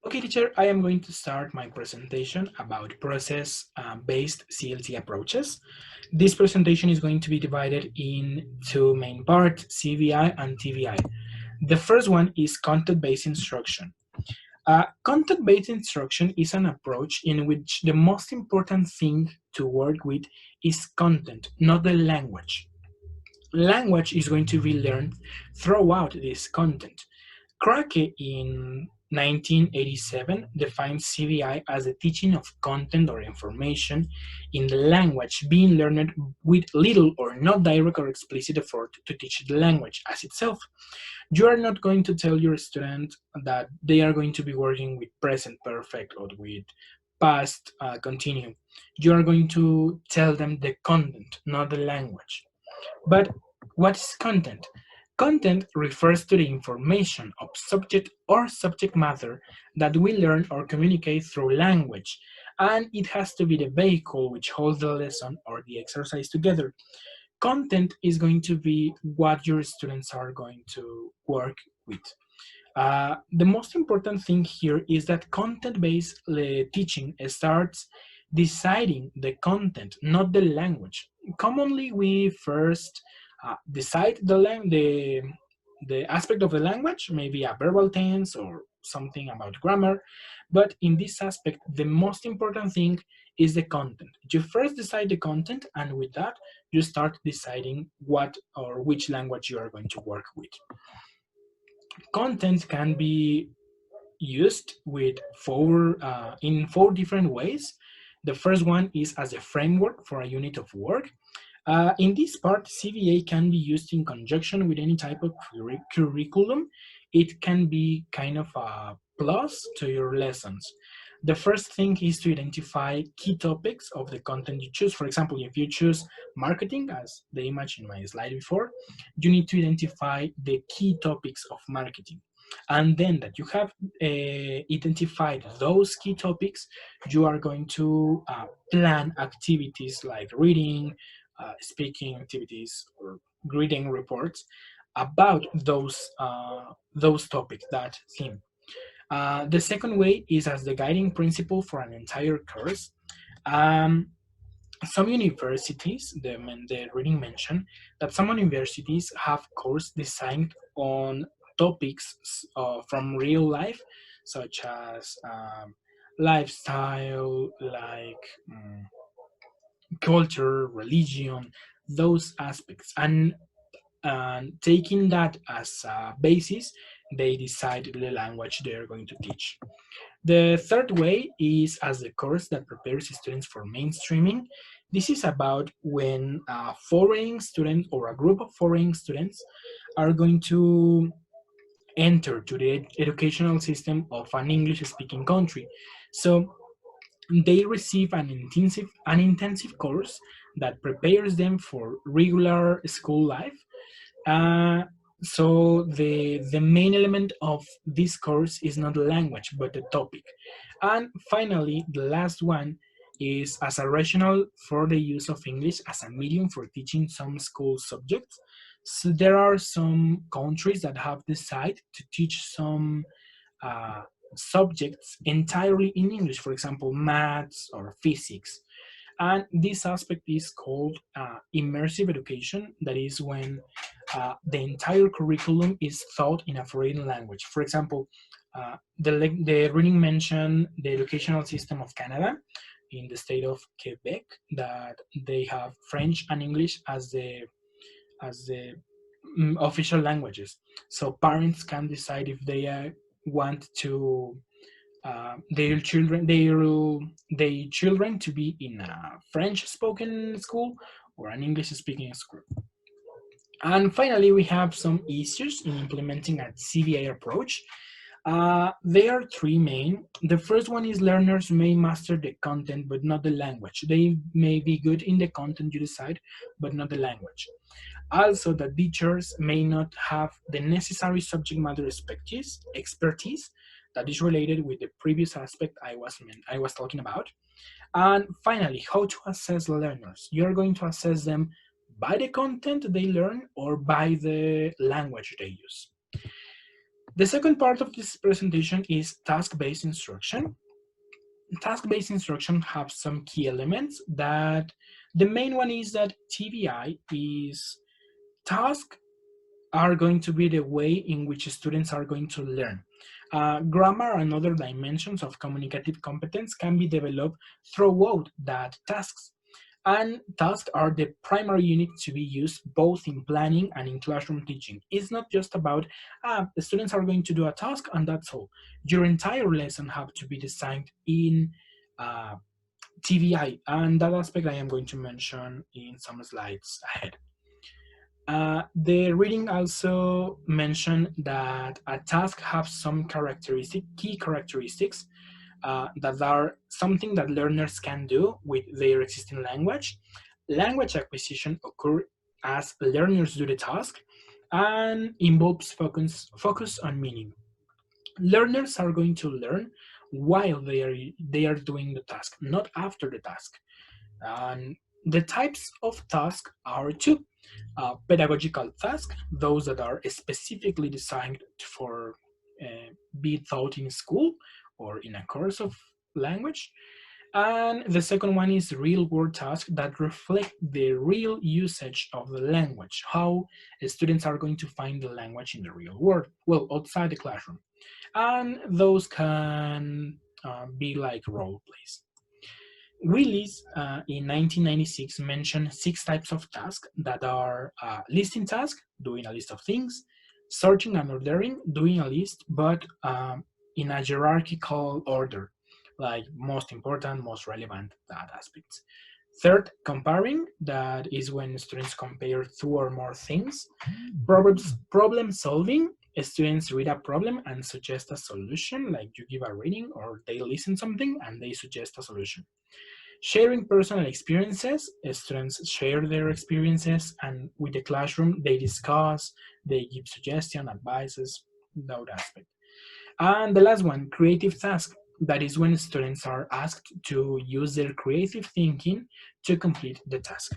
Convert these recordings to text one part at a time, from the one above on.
Okay, teacher, I am going to start my presentation about process-based CLT approaches. This presentation is going to be divided in two main parts, CVI and TVI. The first one is content-based instruction. Content-based instruction is an approach in which the most important thing to work with is content, not the language. Language is going to be learned throughout this content. Krake in 1987 defined CVI as the teaching of content or information in the language being learned with little or no direct or explicit effort to teach the language as itself. You are not going to tell your student that they are going to be working with present perfect or with past continuum. You are going to tell them the content, not the language. But what is content? Content refers to the information of subject or subject matter that we learn or communicate through language, and it has to be the vehicle which holds the lesson or the exercise together. Content is going to be what your students are going to work with. The most important thing here is that content-based teaching starts deciding the content, not the language. Commonly, we first decide the aspect of the language, maybe a verbal tense or something about grammar. But in this aspect, the most important thing is the content. You first decide the content, and with that, you start deciding what or which language you are going to work with. Content can be used with in four different ways. The first one is as a framework for a unit of work. In this part, CVA can be used in conjunction with any type of curriculum. It can be kind of a plus to your lessons. The first thing is to identify key topics of the content you choose. For example, if you choose marketing, as the image in my slide before, you need to identify the key topics of marketing. And then that you have identified those key topics, you are going to plan activities like reading, speaking activities, or grading reports about those topics, that theme. The second way is as the guiding principle for an entire course. Um, some universities, the reading mentioned that some universities have course designed on topics from real life, such as lifestyle, like culture, religion, those aspects. And taking that as a basis, they decide the language they're going to teach. The third way is as the course that prepares students for mainstreaming. This is about when a foreign student or a group of foreign students are going to enter to the educational system of an English-speaking country. So they receive an intensive course that prepares them for regular school life. uh, so the main element of this course is not the language but the topic. And finally, the last one is as a rationale for the use of English as a medium for teaching some school subjects. So there are some countries that have decided to teach some uh, subjects entirely in English, for example, maths or physics. And this aspect is called immersive education. That is when the entire curriculum is taught in a foreign language. For example, the reading mentioned the educational system of Canada in the state of Quebec, that they have French and English as the official languages. So parents can decide if they want to their children to be in a French spoken school or an English speaking school. And finally, we have some issues in implementing a CVA approach. There are three main. The first one is learners may master the content but not the language. They may be good in the content you decide, but not the language. Also, that teachers may not have the necessary subject matter expertise that is related with the previous aspect I was talking about. And finally, how to assess learners. You're going to assess them by the content they learn or by the language they use. The second part of this presentation is task-based instruction. Task-based instruction have some key elements that the main one is that TBI is task are going to be the way in which students are going to learn. Grammar and other dimensions of communicative competence can be developed throughout that tasks. And tasks are the primary unit to be used both in planning and in classroom teaching. It's not just about the students are going to do a task and that's all. Your entire lesson have to be designed in uh, TBI, and that aspect I am going to mention in some slides ahead. The reading also mentioned that a task has some key characteristics that are something that learners can do with their existing language. Language acquisition occurs as learners do the task and involves focus on meaning. Learners are going to learn while they are doing the task, not after the task. And the types of tasks are two. Pedagogical tasks, those that are specifically designed for be taught in school or in a course of language. And the second one is real world tasks that reflect the real usage of the language, how students are going to find the language in the real world, well, outside the classroom. And those can be like role plays. Willis, in 1996, mentioned 6 types of tasks that are listing task, doing a list of things, sorting and ordering, doing a list, but in a hierarchical order, like most important, most relevant, that aspects. Third, comparing, that is when students compare 2 or more things. Problem solving, students read a problem and suggest a solution, like you give a reading or they listen something and they suggest a solution. Sharing personal experiences, students share their experiences, and with the classroom, they discuss, they give suggestion, advices, that aspect. And the last one, creative task. That is when students are asked to use their creative thinking to complete the task.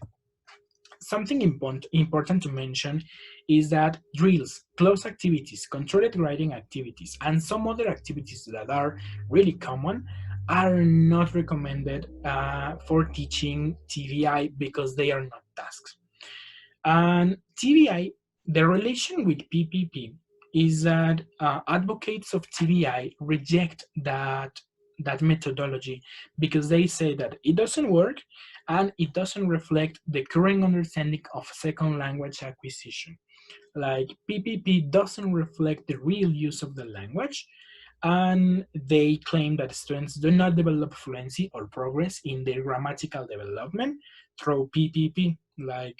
Something important to mention is that drills, close activities, controlled writing activities, and some other activities that are really common are not recommended for teaching TVI because they are not tasks. And TVI, the relation with PPP is that advocates of TVI reject that methodology because they say that it doesn't work and it doesn't reflect the current understanding of second language acquisition. Like PPP doesn't reflect the real use of the language, and they claim that students do not develop fluency or progress in their grammatical development through PPP. Like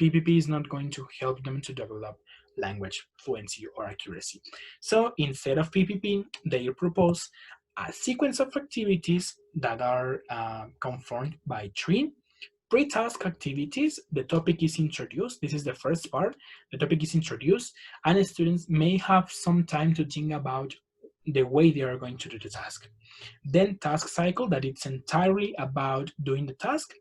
PPP is not going to help them to develop language fluency or accuracy. So instead of PPP, they propose a sequence of activities that are conformed by 3 pre-task activities. The topic is introduced. This is the first part. The topic is introduced, and students may have some time to think about the way they are going to do the task. Then task cycle, that it's entirely about doing the task.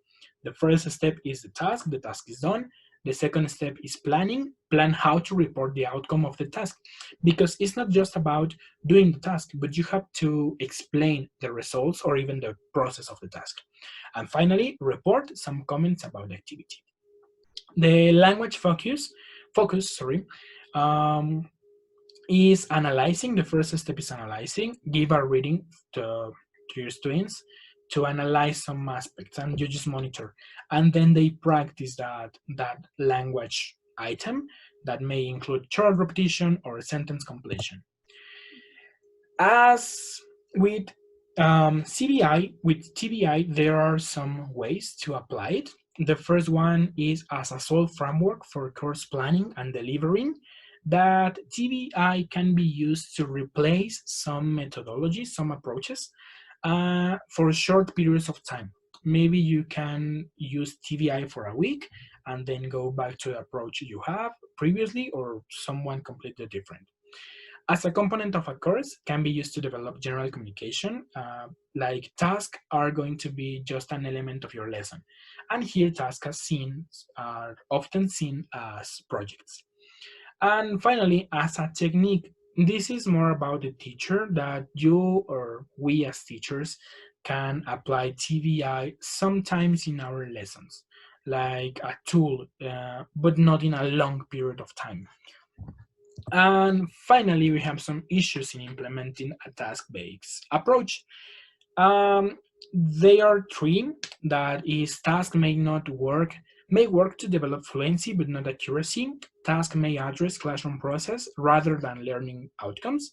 The first step is the task is done. The second step is plan how to report the outcome of the task, because it's not just about doing the task, but you have to explain the results or even the process of the task. And finally, report some comments about the activity. The language focus, is analyzing. The first step is analyzing. Give a reading to your students to analyze some aspects, and you just monitor. And then they practice that language item that may include short repetition or sentence completion. As with CBI, with TBI, there are some ways to apply it. The first one is as a sole framework for course planning and delivering, that TBI can be used to replace some methodologies, some approaches, for short periods of time. Maybe you can use TBI for a week and then go back to the approach you have previously or someone completely different. As a component of a course, can be used to develop general communication, like tasks are going to be just an element of your lesson. And here tasks are often seen as projects. And finally, as a technique This is more about the teacher, that you or we as teachers can apply TVI sometimes in our lessons, like a tool, but not in a long period of time. And finally, we have some issues in implementing a task-based approach. Um, they are three. That is, task may work to develop fluency but not accuracy. Task may address classroom process rather than learning outcomes,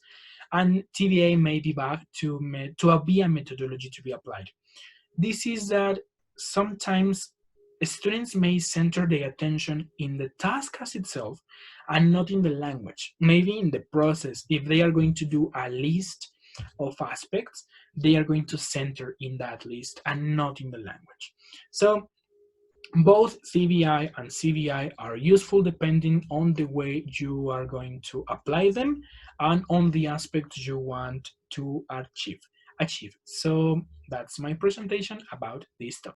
and TVA may be back to be a methodology to be applied. This is that sometimes students may center their attention in the task as itself and not in the language, maybe in the process. If they are going to do a list of aspects, they are going to center in that list and not in the language. So both CVI and CVI are useful depending on the way you are going to apply them and on the aspects you want to achieve. So that's my presentation about this topic.